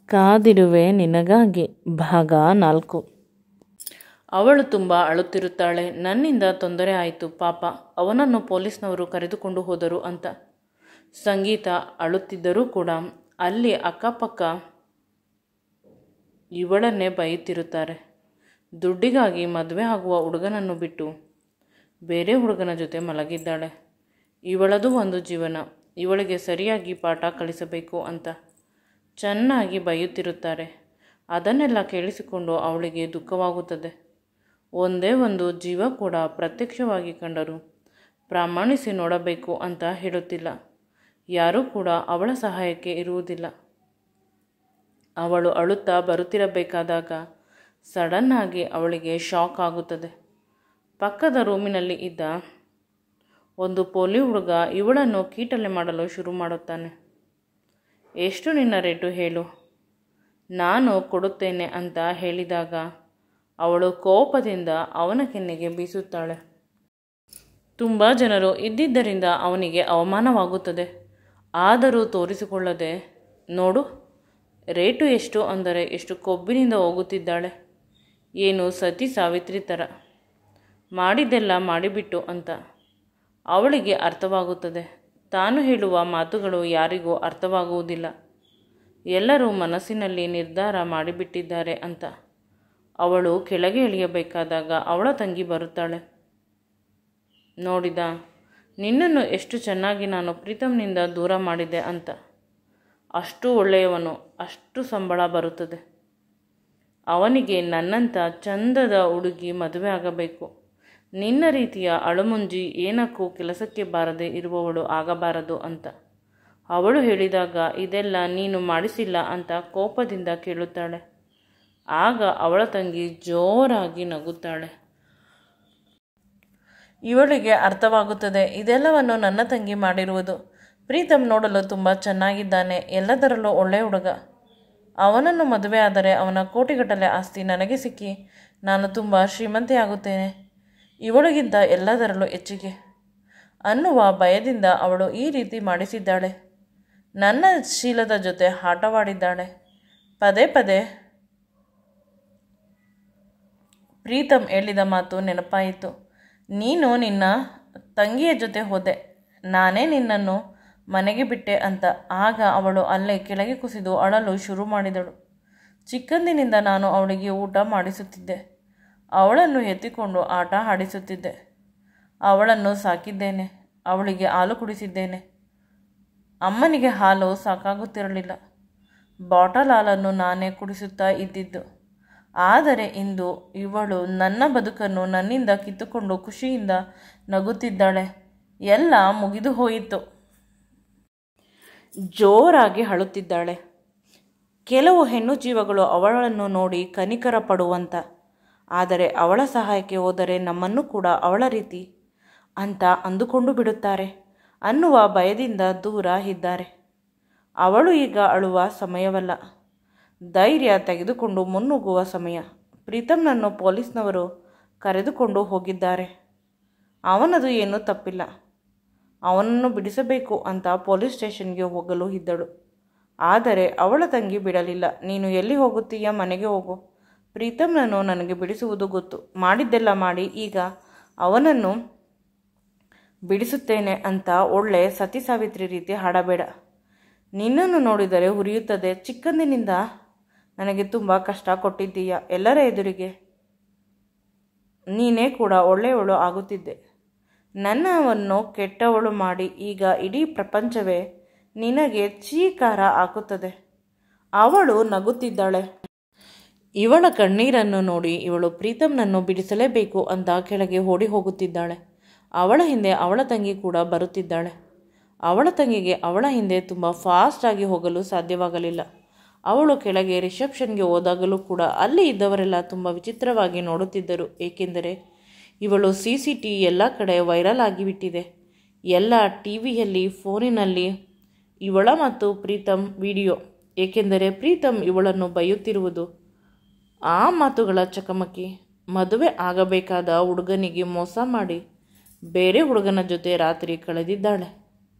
ಕಾದಿರುವೆ ನಿನಗಾಗಿ ಭಾಗ 4. ಅವಳು ತುಂಬ ಅಳುತ್ತಿರುತ್ತಾಳೆ. ನನ್ನಿಂದ ತೊಂದರೆ ಆಯಿತು ಪಾಪ, ಅವನನ್ನು ಪೊಲೀಸ್ನವರು ಕರೆದುಕೊಂಡು ಹೋದರು ಅಂತ. ಸಂಗೀತ ಅಳುತ್ತಿದ್ದರೂ ಕೂಡ ಅಲ್ಲಿ ಅಕ್ಕಪಕ್ಕ ಇವಳನ್ನೇ ಬೈಯುತ್ತಿರುತ್ತಾರೆ. ದುಡ್ಡಿಗಾಗಿ ಮದುವೆ ಆಗುವ ಹುಡುಗನನ್ನು ಬಿಟ್ಟು ಬೇರೆ ಹುಡುಗನ ಜೊತೆ ಮಲಗಿದ್ದಾಳೆ. ಇವಳದು ಒಂದು ಜೀವನ, ಇವಳಿಗೆ ಸರಿಯಾಗಿ ಪಾಠ ಕಲಿಸಬೇಕು ಅಂತ ಚೆನ್ನಾಗಿ ಬೈಯುತ್ತಿರುತ್ತಾರೆ. ಅದನ್ನೆಲ್ಲ ಕೇಳಿಸಿಕೊಂಡು ಅವಳಿಗೆ ದುಃಖವಾಗುತ್ತದೆ. ಒಂದೇ ಒಂದು ಜೀವ ಕೂಡ ಪ್ರತ್ಯಕ್ಷವಾಗಿ ಕಂಡರೂ ಪ್ರಾಮಾಣಿಸಿ ನೋಡಬೇಕು ಅಂತ ಹೇಳುತ್ತಿಲ್ಲ. ಯಾರೂ ಕೂಡ ಅವಳ ಸಹಾಯಕ್ಕೆ ಇರುವುದಿಲ್ಲ. ಅವಳು ಅಳುತ್ತಾ ಬರುತ್ತಿರಬೇಕಾದಾಗ ಸಡನ್ನಾಗಿ ಅವಳಿಗೆ ಶಾಕ್ ಆಗುತ್ತದೆ. ಪಕ್ಕದ ರೂಮಿನಲ್ಲಿ ಇದ್ದ ಒಂದು ಪೋಲಿ ಹುಡುಗ ಇವಳನ್ನು ಕೀಟಲೆ ಮಾಡಲು ಶುರು ಮಾಡುತ್ತಾನೆ. ಎಷ್ಟು ನಿನ್ನ ರೇಟು ಹೇಳು, ನಾನು ಕೊಡುತ್ತೇನೆ ಅಂತ ಹೇಳಿದಾಗ ಅವಳು ಕೋಪದಿಂದ ಅವನ ಕೆನ್ನೆಗೆ ಬೀಸುತ್ತಾಳೆ. ತುಂಬ ಜನರು ಇದ್ದಿದ್ದರಿಂದ ಅವನಿಗೆ ಅವಮಾನವಾಗುತ್ತದೆ. ಆದರೂ ತೋರಿಸಿಕೊಳ್ಳದೆ, ನೋಡು ರೇಟು ಎಷ್ಟು ಅಂದರೆ ಎಷ್ಟು ಕೊಬ್ಬಿನಿಂದ ಹೋಗುತ್ತಿದ್ದಾಳೆ, ಏನು ಸತಿ ಸಾವಿತ್ರಿ ಥರ, ಮಾಡಿದ್ದೆಲ್ಲ ಮಾಡಿಬಿಟ್ಟು ಅಂತ. ಅವಳಿಗೆ ಅರ್ಥವಾಗುತ್ತದೆ ತಾನು ಹೇಳುವ ಮಾತುಗಳು ಯಾರಿಗೂ ಅರ್ಥವಾಗುವುದಿಲ್ಲ. ಎಲ್ಲರೂ ಮನಸ್ಸಿನಲ್ಲಿ ನಿರ್ಧಾರ ಮಾಡಿಬಿಟ್ಟಿದ್ದಾರೆ ಅಂತ. ಅವಳು ಕೆಳಗೆ ಇಳಿಯಬೇಕಾದಾಗ ಅವಳ ತಂಗಿ ಬರುತ್ತಾಳೆ. ನೋಡಿದ, ನಿನ್ನನ್ನು ಎಷ್ಟು ಚೆನ್ನಾಗಿ ನಾನು ಪ್ರೀತಮ್ನಿಂದ ದೂರ ಮಾಡಿದೆ ಅಂತ. ಅಷ್ಟು ಒಳ್ಳೆಯವನು, ಅಷ್ಟು ಸಂಬಳ ಬರುತ್ತದೆ. ಅವನಿಗೆ ನನ್ನಂಥ ಚಂದದ ಹುಡುಗಿ ಮದುವೆ ಆಗಬೇಕು. ನಿನ್ನ ರೀತಿಯ ಅಳುಮುಂಜಿ ಏನಕ್ಕೂ ಕೆಲಸಕ್ಕೆ ಬಾರದೆ ಇರುವವಳು ಆಗಬಾರದು ಅಂತ ಅವಳು ಹೇಳಿದಾಗ, ಇದೆಲ್ಲ ನೀನು ಮಾಡಿಸಿಲ್ಲ ಅಂತ ಕೋಪದಿಂದ ಕೇಳುತ್ತಾಳೆ. ಆಗ ಅವಳ ತಂಗಿ ಜೋರಾಗಿ ನಗುತ್ತಾಳೆ. ಇವಳಿಗೆ ಅರ್ಥವಾಗುತ್ತದೆ, ಇದೆಲ್ಲವನ್ನು ನನ್ನ ತಂಗಿ ಮಾಡಿರುವುದು. ಪ್ರೀತಮ್ ನೋಡಲು ತುಂಬ ಚೆನ್ನಾಗಿದ್ದಾನೆ, ಎಲ್ಲದರಲ್ಲೂ ಒಳ್ಳೆಯ ಹುಡುಗ. ಅವನನ್ನು ಮದುವೆ ಆದರೆ ಅವನ ಕೋಟಿಗಟ್ಟಲೆ ಆಸ್ತಿ ನನಗೆ ಸಿಕ್ಕಿ ನಾನು ತುಂಬ ಶ್ರೀಮಂತೆಯಾಗುತ್ತೇನೆ, ಇವಳಿಗಿಂತ ಎಲ್ಲದರಲ್ಲೂ ಹೆಚ್ಚಿಗೆ ಅನ್ನುವ ಭಯದಿಂದ ಅವಳು ಈ ರೀತಿ ಮಾಡಿಸಿದ್ದಾಳೆ. ನನ್ನ ಶೀಲದ ಜೊತೆ ಆಟವಾಡಿದ್ದಾಳೆ. ಪದೇ ಪದೇ ಪ್ರೀತಮ್ ಹೇಳಿದ ಮಾತು ನೆನಪಾಯಿತು. ನೀನು ನಿನ್ನ ತಂಗಿಯ ಜೊತೆ ಹೋದೆ, ನಾನೇ ನಿನ್ನನ್ನು ಮನೆಗೆ ಬಿಟ್ಟೆ ಅಂತ. ಆಗ ಅವಳು ಅಲ್ಲೇ ಕೆಳಗೆ ಕುಸಿದು ಅಳಲು ಶುರು ಮಾಡಿದಳು. ಚಿಕ್ಕಂದಿನಿಂದ ನಾನು ಅವಳಿಗೆ ಊಟ ಮಾಡಿಸುತ್ತಿದ್ದೆ, ಅವಳನ್ನು ಎತ್ತಿಕೊಂಡು ಆಟ ಆಡಿಸುತ್ತಿದ್ದೆ, ಅವಳನ್ನು ಸಾಕಿದ್ದೇನೆ, ಅವಳಿಗೆ ಹಾಲು ಕುಡಿಸಿದ್ದೇನೆ. ಅಮ್ಮನಿಗೆ ಹಾಲು ಸಾಕಾಗುತ್ತಿರಲಿಲ್ಲ, ಬಾಟಲ್ ಹಾಲನ್ನು ನಾನೇ ಕುಡಿಸುತ್ತಾ ಇದ್ದಿದ್ದು. ಆದರೆ ಇಂದು ಇವಳು ನನ್ನ ಬದುಕನ್ನು ನನ್ನಿಂದ ಕಿತ್ತುಕೊಂಡು ಖುಷಿಯಿಂದ ನಗುತ್ತಿದ್ದಾಳೆ. ಎಲ್ಲ ಮುಗಿದು ಹೋಯಿತು. ಜೋರಾಗಿ ಅಳುತ್ತಿದ್ದಾಳೆ. ಕೆಲವು ಹೆಣ್ಣು ಜೀವಗಳು ಅವಳನ್ನು ನೋಡಿ ಕನಿಕರ ಪಡುವಂತ, ಆದರೆ ಅವಳ ಸಹಾಯಕ್ಕೆ ಹೋದರೆ ನಮ್ಮನ್ನು ಕೂಡ ಅವಳ ರೀತಿ ಅಂತ ಅಂದುಕೊಂಡು ಬಿಡುತ್ತಾರೆ ಅನ್ನುವ ಭಯದಿಂದ ದೂರ ಇದ್ದಾರೆ. ಅವಳು ಈಗ ಅಳುವ ಸಮಯವಲ್ಲ, ಧೈರ್ಯ ತೆಗೆದುಕೊಂಡು ಮುನ್ನುಗ್ಗುವ ಸಮಯ. ಪ್ರೀತಮ್ನನ್ನು ಪೊಲೀಸ್ನವರು ಕರೆದುಕೊಂಡು ಹೋಗಿದ್ದಾರೆ. ಅವನದು ಏನೂ ತಪ್ಪಿಲ್ಲ. ಅವನನ್ನು ಬಿಡಿಸಬೇಕು ಅಂತ ಪೊಲೀಸ್ ಸ್ಟೇಷನ್ಗೆ ಹೋಗಲು ಇದ್ದಳು. ಆದರೆ ಅವಳ ತಂಗಿ ಬಿಡಲಿಲ್ಲ. ನೀನು ಎಲ್ಲಿ ಹೋಗುತ್ತೀಯ, ಮನೆಗೆ ಹೋಗು. ಪ್ರೀತಮ್ನನ್ನು ನನಗೆ ಬಿಡಿಸುವುದು ಗೊತ್ತು, ಮಾಡಿದ್ದೆಲ್ಲ ಮಾಡಿ ಈಗ ಅವನನ್ನು ಬಿಡಿಸುತ್ತೇನೆ ಅಂತ ಒಳ್ಳೆ ಸತಿ ಸಾವಿತ್ರಿ ರೀತಿ ಹಾಡಬೇಡ. ನಿನ್ನನ್ನು ನೋಡಿದರೆ ಉರಿಯುತ್ತದೆ. ಚಿಕ್ಕಂದಿನಿಂದ ನನಗೆ ತುಂಬ ಕಷ್ಟ ಕೊಟ್ಟಿದ್ದೀಯ. ಎಲ್ಲರ ಎದುರಿಗೆ ನೀನೇ ಕೂಡ ಒಳ್ಳೆಯವಳು ಆಗುತ್ತಿದ್ದೆ. ನನ್ನವನ್ನು ಕೆಟ್ಟವಳು ಮಾಡಿ ಈಗ ಇಡೀ ಪ್ರಪಂಚವೇ ನಿನಗೆ ಚೀಕಾರ ಹಾಕುತ್ತದೆ. ಅವಳು ನಗುತ್ತಿದ್ದಾಳೆ. ಇವಳ ಕಣ್ಣೀರನ್ನು ನೋಡಿ ಇವಳು ಪ್ರೀತಮ್ನನ್ನು ಬಿಡಿಸಲೇಬೇಕು ಅಂತ ಕೆಳಗೆ ಓಡಿ ಹೋಗುತ್ತಿದ್ದಾಳೆ. ಅವಳ ಹಿಂದೆ ಅವಳ ತಂಗಿ ಕೂಡ ಬರುತ್ತಿದ್ದಾಳೆ. ಅವಳ ತಂಗಿಗೆ ಅವಳ ಹಿಂದೆ ತುಂಬ ಫಾಸ್ಟಾಗಿ ಹೋಗಲು ಸಾಧ್ಯವಾಗಲಿಲ್ಲ. ಅವಳು ಕೆಳಗೆ ರಿಸೆಪ್ಷನ್ಗೆ ಹೋದಾಗಲೂ ಕೂಡ ಅಲ್ಲಿ ಇದ್ದವರೆಲ್ಲ ತುಂಬ ವಿಚಿತ್ರವಾಗಿ ನೋಡುತ್ತಿದ್ದರು. ಏಕೆಂದರೆ ಇವಳು CCTV ಎಲ್ಲ ಕಡೆ ವೈರಲ್ ಆಗಿಬಿಟ್ಟಿದೆ. ಎಲ್ಲ ಟಿವಿಯಲ್ಲಿ, ಫೋನಿನಲ್ಲಿ ಇವಳ ಮತ್ತು ಪ್ರೀತಮ್ ವಿಡಿಯೋ. ಏಕೆಂದರೆ ಪ್ರೀತಮ್ ಇವಳನ್ನು ಬೈಯುತ್ತಿರುವುದು ಆ ಮಾತುಗಳ ಚಕಮಕಿ. ಮದುವೆ ಆಗಬೇಕಾದ ಹುಡುಗನಿಗೆ ಮೋಸ ಮಾಡಿ ಬೇರೆ ಹುಡುಗನ ಜೊತೆ ರಾತ್ರಿ ಕಳೆದಿದ್ದಾಳೆ.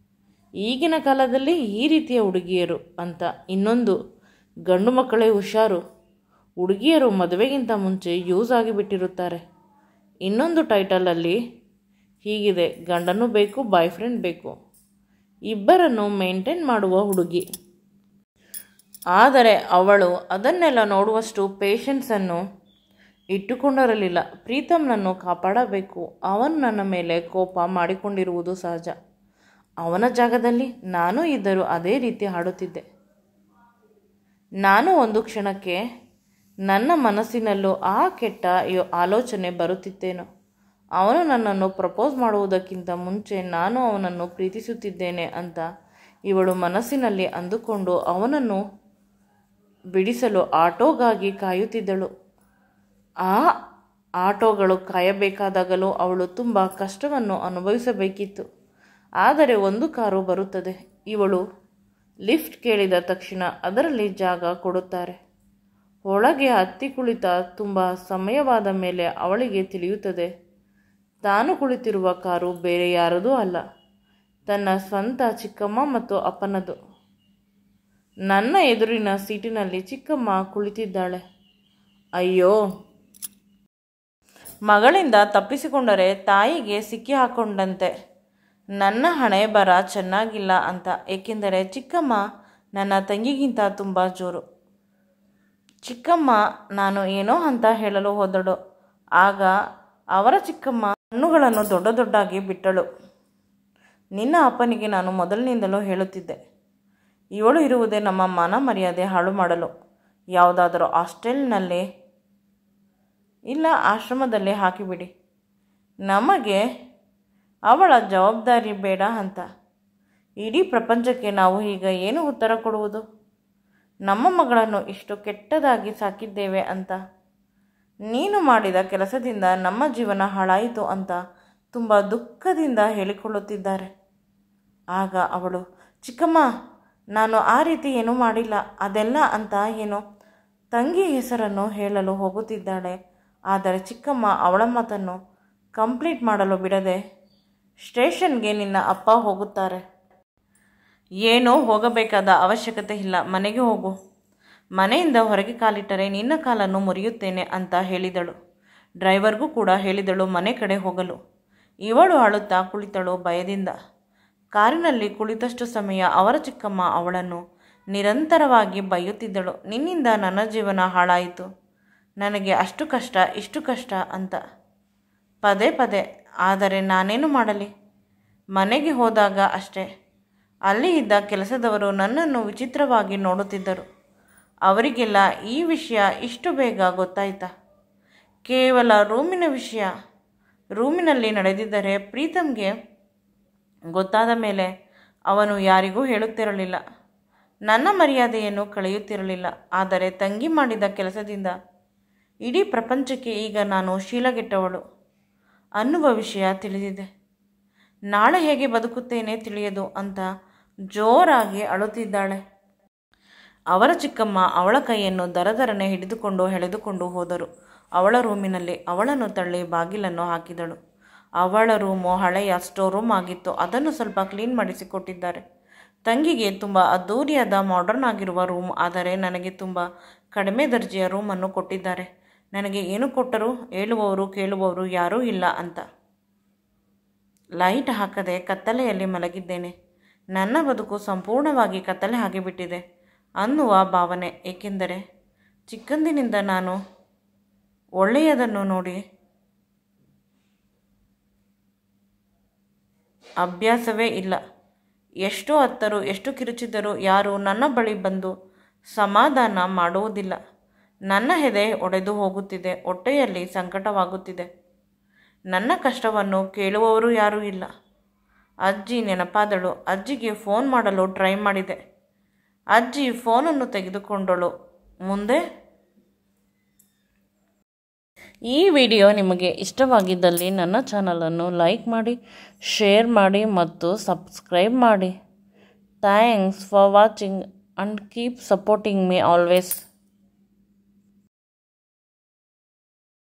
ಈಗಿನ ಕಾಲದಲ್ಲಿ ಈ ರೀತಿಯ ಹುಡುಗಿಯರು ಅಂತ ಇನ್ನೊಂದು ಗಂಡು ಮಕ್ಕಳೇ ಹುಷಾರು, ಹುಡುಗಿಯರು ಮದುವೆಗಿಂತ ಮುಂಚೆ ಯೂಸ್ ಆಗಿಬಿಟ್ಟಿರುತ್ತಾರೆ. ಇನ್ನೊಂದು ಟೈಟಲಲ್ಲಿ ಹೀಗಿದೆ, ಗಂಡನೂ ಬೇಕು ಬಾಯ್ ಫ್ರೆಂಡ್ ಬೇಕು, ಇಬ್ಬರನ್ನು ಮೇಂಟೈನ್ ಮಾಡುವ ಹುಡುಗಿ. ಆದರೆ ಅವಳು ಅದನ್ನೆಲ್ಲ ನೋಡುವಷ್ಟು ಪೇಷನ್ಸನ್ನು ಇಟ್ಟುಕೊಂಡಿರಲಿಲ್ಲ. ಪ್ರೀತಮ್ನನ್ನು ಕಾಪಾಡಬೇಕು. ಅವನು ನನ್ನ ಮೇಲೆ ಕೋಪ ಮಾಡಿಕೊಂಡಿರುವುದು ಸಹಜ. ಅವನ ಜಾಗದಲ್ಲಿ ನಾನು ಇದ್ದರೂ ಅದೇ ರೀತಿ ಆಡುತ್ತಿದ್ದೆ. ನಾನು ಒಂದು ಕ್ಷಣಕ್ಕೆ ನನ್ನ ಮನಸ್ಸಿನಲ್ಲೂ ಆ ಕೆಟ್ಟ ಆಲೋಚನೆ ಬರುತ್ತಿತ್ತೇನೋ. ಅವನು ನನ್ನನ್ನು ಪ್ರಪೋಸ್ ಮಾಡುವುದಕ್ಕಿಂತ ಮುಂಚೆ ನಾನು ಅವನನ್ನು ಪ್ರೀತಿಸುತ್ತಿದ್ದೇನೆ ಅಂತ ಇವಳು ಮನಸ್ಸಿನಲ್ಲಿ ಅಂದುಕೊಂಡು ಅವನನ್ನು ಬಿಡಿಸಲು ಆಟೋಗಾಗಿ ಕಾಯುತ್ತಿದ್ದಳು. ಆ ಆಟೋಗಳು ಕಾಯಬೇಕಾದಾಗಲೂ ಅವಳು ತುಂಬ ಕಷ್ಟವನ್ನು ಅನುಭವಿಸಬೇಕಿತ್ತು. ಆದರೆ ಒಂದು ಕಾರು ಬರುತ್ತದೆ. ಇವಳು ಲಿಫ್ಟ್ ಕೇಳಿದ ತಕ್ಷಣ ಅದರಲ್ಲಿ ಜಾಗ ಕೊಡುತ್ತಾರೆ. ಒಳಗೆ ಹತ್ತಿ ಕುಳಿತ ತುಂಬ ಸಮಯವಾದ ಮೇಲೆ ಅವಳಿಗೆ ತಿಳಿಯುತ್ತದೆ, ತಾನು ಕುಳಿತಿರುವ ಕಾರು ಬೇರೆ ಯಾರದೂ ಅಲ್ಲ, ತನ್ನ ಸ್ವಂತ ಚಿಕ್ಕಮ್ಮ ಮತ್ತು ಅಪ್ಪನದು. ನನ್ನ ಎದುರಿನ ಸೀಟಿನಲ್ಲಿ ಚಿಕ್ಕಮ್ಮ ಕುಳಿತಿದ್ದಾಳೆ. ಅಯ್ಯೋ, ಮಗಳಿಂದ ತಪ್ಪಿಸಿಕೊಂಡರೆ ತಾಯಿಗೆ ಸಿಕ್ಕಿ ಹಾಕೊಂಡಂತೆ. ನನ್ನ ಹಣೆ ಬರ ಚೆನ್ನಾಗಿಲ್ಲ ಅಂತ. ಏಕೆಂದರೆ ಚಿಕ್ಕಮ್ಮ ನನ್ನ ತಂಗಿಗಿಂತ ತುಂಬ ಜೋರು. ಚಿಕ್ಕಮ್ಮ ನಾನು ಏನೋ ಅಂತ ಹೇಳಲು ಹೋದಳು. ಆಗ ಅವರ ಚಿಕ್ಕಮ್ಮ ಕಣ್ಣುಗಳನ್ನು ದೊಡ್ಡ ದೊಡ್ಡಾಗಿ ಬಿಟ್ಟಳು. ನಿನ್ನ ಅಪ್ಪನಿಗೆ ನಾನು ಮೊದಲಿನಿಂದಲೂ ಹೇಳುತ್ತಿದ್ದೆ, ಇವಳು ಇರುವುದೇ ನಮ್ಮ ಮಾನ ಮರ್ಯಾದೆ ಹಾಳು ಮಾಡಲು. ಯಾವುದಾದರೂ ಹಾಸ್ಟೆಲ್ನಲ್ಲೇ ಇಲ್ಲ ಆಶ್ರಮದಲ್ಲೇ ಹಾಕಿಬಿಡಿ, ನಮಗೆ ಅವಳ ಜವಾಬ್ದಾರಿ ಬೇಡ ಅಂತ. ಇಡೀ ಪ್ರಪಂಚಕ್ಕೆ ನಾವು ಈಗ ಏನು ಉತ್ತರ ಕೊಡುವುದು? ನಮ್ಮ ಮಗಳನ್ನು ಇಷ್ಟು ಕೆಟ್ಟದಾಗಿ ಸಾಕಿದ್ದೇವೆ ಅಂತ. ನೀನು ಮಾಡಿದ ಕೆಲಸದಿಂದ ನಮ್ಮ ಜೀವನ ಹಾಳಾಯಿತು ಅಂತ ತುಂಬ ದುಃಖದಿಂದ ಹೇಳಿಕೊಳ್ಳುತ್ತಿದ್ದಾರೆ. ಆಗ ಅವಳು, ಚಿಕ್ಕಮ್ಮ ನಾನು ಆ ರೀತಿ ಏನೂ ಮಾಡಿಲ್ಲ, ಅದೆಲ್ಲ ಅಂತ ಏನೋ ತಂಗಿ ಹೆಸರನ್ನು ಹೇಳಲು ಹೋಗುತ್ತಿದ್ದಾಳೆ. ಆದರೆ ಚಿಕ್ಕಮ್ಮ ಅವಳ ಮಾತನ್ನು ಕಂಪ್ಲೀಟ್ ಮಾಡಲು ಬಿಡದೆ, ಸ್ಟೇಷನ್ಗೆ ನಿನ್ನ ಅಪ್ಪ ಹೋಗುತ್ತಾರೆ. ಏನೋ ಹೋಗಬೇಕಾದ ಅವಶ್ಯಕತೆ ಇಲ್ಲ, ಮನೆಗೆ ಹೋಗು. ಮನೆಯಿಂದ ಹೊರಗೆ ಕಾಲಿಟ್ಟರೆ ನಿನ್ನ ಕಾಲನ್ನು ಮುರಿಯುತ್ತೇನೆ ಅಂತ ಹೇಳಿದಳು. ಡ್ರೈವರ್ಗೂ ಕೂಡ ಹೇಳಿದಳು ಮನೆ ಕಡೆ ಹೋಗಲು. ಇವಳು ಅಳುತ್ತಾ ಕುಳಿತಳು ಭಯದಿಂದ. ಕಾರಿನಲ್ಲಿ ಕುಳಿತಷ್ಟು ಸಮಯ ಅವರ ಚಿಕ್ಕಮ್ಮ ಅವಳನ್ನು ನಿರಂತರವಾಗಿ ಬೈಯುತ್ತಿದ್ದಳು. ನಿನ್ನಿಂದ ನನ್ನ ಜೀವನ ಹಾಳಾಯಿತು, ನನಗೆ ಅಷ್ಟು ಕಷ್ಟ ಇಷ್ಟು ಕಷ್ಟ ಅಂತ ಪದೇ ಪದೇ. ಆದರೆ ನಾನೇನು ಮಾಡಲಿ? ಮನೆಗೆ ಹೋದಾಗ ಅಷ್ಟೇ, ಅಲ್ಲಿ ಇದ್ದ ಕೆಲಸದವರು ನನ್ನನ್ನು ವಿಚಿತ್ರವಾಗಿ ನೋಡುತ್ತಿದ್ದರು. ಅವರಿಗೆಲ್ಲ ಈ ವಿಷಯ ಇಷ್ಟು ಬೇಗ ಗೊತ್ತಾಯ್ತಾ? ಕೇವಲ ರೂಮಿನ ವಿಷಯ. ರೂಮಿನಲ್ಲಿ ನಡೆದಿದ್ದರೆ ಪ್ರೀತಮ್ಗೆ ಗೊತ್ತಾದ ಮೇಲೆ ಅವನು ಯಾರಿಗೂ ಹೇಳುತ್ತಿರಲಿಲ್ಲ, ನನ್ನ ಮರ್ಯಾದೆಯನ್ನು ಕಳೆಯುತ್ತಿರಲಿಲ್ಲ. ಆದರೆ ತಂಗಿ ಮಾಡಿದ ಕೆಲಸದಿಂದ ಇಡೀ ಪ್ರಪಂಚಕ್ಕೆ ಈಗ ನಾನು ಶೀಲಗೆಟ್ಟವಳು ಅನ್ನುವ ವಿಷಯ ತಿಳಿದಿದೆ. ನಾಳೆ ಹೇಗೆ ಬದುಕುತ್ತೇನೆ ತಿಳಿಯದು ಅಂತ ಜೋರಾಗಿ ಅಳುತ್ತಿದ್ದಾಳೆ. ಅವರ ಚಿಕ್ಕಮ್ಮ ಅವಳ ಕೈಯನ್ನು ದರದರನೆ ಹಿಡಿದುಕೊಂಡು ಎಳೆದುಕೊಂಡು ಹೋದರು. ಅವಳ ರೂಮಿನಲ್ಲಿ ಅವಳನ್ನು ತಳ್ಳಿ ಬಾಗಿಲನ್ನು ಹಾಕಿದಳು. ಅವಳ ರೂಮು ಹಳೆಯ ಸ್ಟೋರ್ ರೂಮ್ ಆಗಿತ್ತು. ಅದನ್ನು ಸ್ವಲ್ಪ ಕ್ಲೀನ್ ಮಾಡಿಸಿಕೊಟ್ಟಿದ್ದಾರೆ. ತಂಗಿಗೆ ತುಂಬ ಅದ್ದೂರಿಯಾದ ಮಾಡರ್ನ್ ಆಗಿರುವ ರೂಮ್, ಆದರೆ ನನಗೆ ತುಂಬ ಕಡಿಮೆ ದರ್ಜೆಯ ರೂಮನ್ನು ಕೊಟ್ಟಿದ್ದಾರೆ. ನನಗೆ ಏನು ಕೊಟ್ಟರೂ ಹೇಳುವವರು ಕೇಳುವವರು ಯಾರೂ ಇಲ್ಲ ಅಂತ. ಲೈಟ್ ಹಾಕದೆ ಕತ್ತಲೆಯಲ್ಲಿ ಮಲಗಿದ್ದೇನೆ. ನನ್ನ ಬದುಕು ಸಂಪೂರ್ಣವಾಗಿ ಕತ್ತಲೆ ಆಗಿಬಿಟ್ಟಿದೆ ಅನ್ನುವ ಭಾವನೆ. ಏಕೆಂದರೆ ಚಿಕ್ಕಂದಿನಿಂದ ನಾನು ಒಳ್ಳೆಯದನ್ನು ನೋಡಿ ಅಭ್ಯಾಸವೇ ಇಲ್ಲ. ಎಷ್ಟು ಹತ್ತರೂ ಎಷ್ಟು ಕಿರುಚಿದರೂ ಯಾರೂ ನನ್ನ ಬಳಿ ಬಂದು ಸಮಾಧಾನ ಮಾಡುವುದಿಲ್ಲ. ನನ್ನ ಎದೆ ಒಡೆದು ಹೋಗುತ್ತಿದೆ, ಹೊಟ್ಟೆಯಲ್ಲಿ ಸಂಕಟವಾಗುತ್ತಿದೆ. ನನ್ನ ಕಷ್ಟವನ್ನು ಕೇಳುವವರು ಯಾರೂ ಇಲ್ಲ. ಅಜ್ಜಿ ನೆನಪಾದಳು. ಅಜ್ಜಿಗೆ ಫೋನ್ ಮಾಡಲು ಟ್ರೈ ಮಾಡಿದೆ. ಅಜ್ಜಿ ಫೋನನ್ನು ತೆಗೆದುಕೊಂಡಳು. ಮುಂದೆ ಈ ವಿಡಿಯೋ ನಿಮಗೆ ಇಷ್ಟವಾಗಿದ್ದಲ್ಲಿ ನನ್ನ ಚಾನಲನ್ನು ಲೈಕ್ ಮಾಡಿ, ಶೇರ್ ಮಾಡಿ ಮತ್ತು ಸಬ್ಸ್ಕ್ರೈಬ್ ಮಾಡಿ. Thanks for watching and keep supporting me always.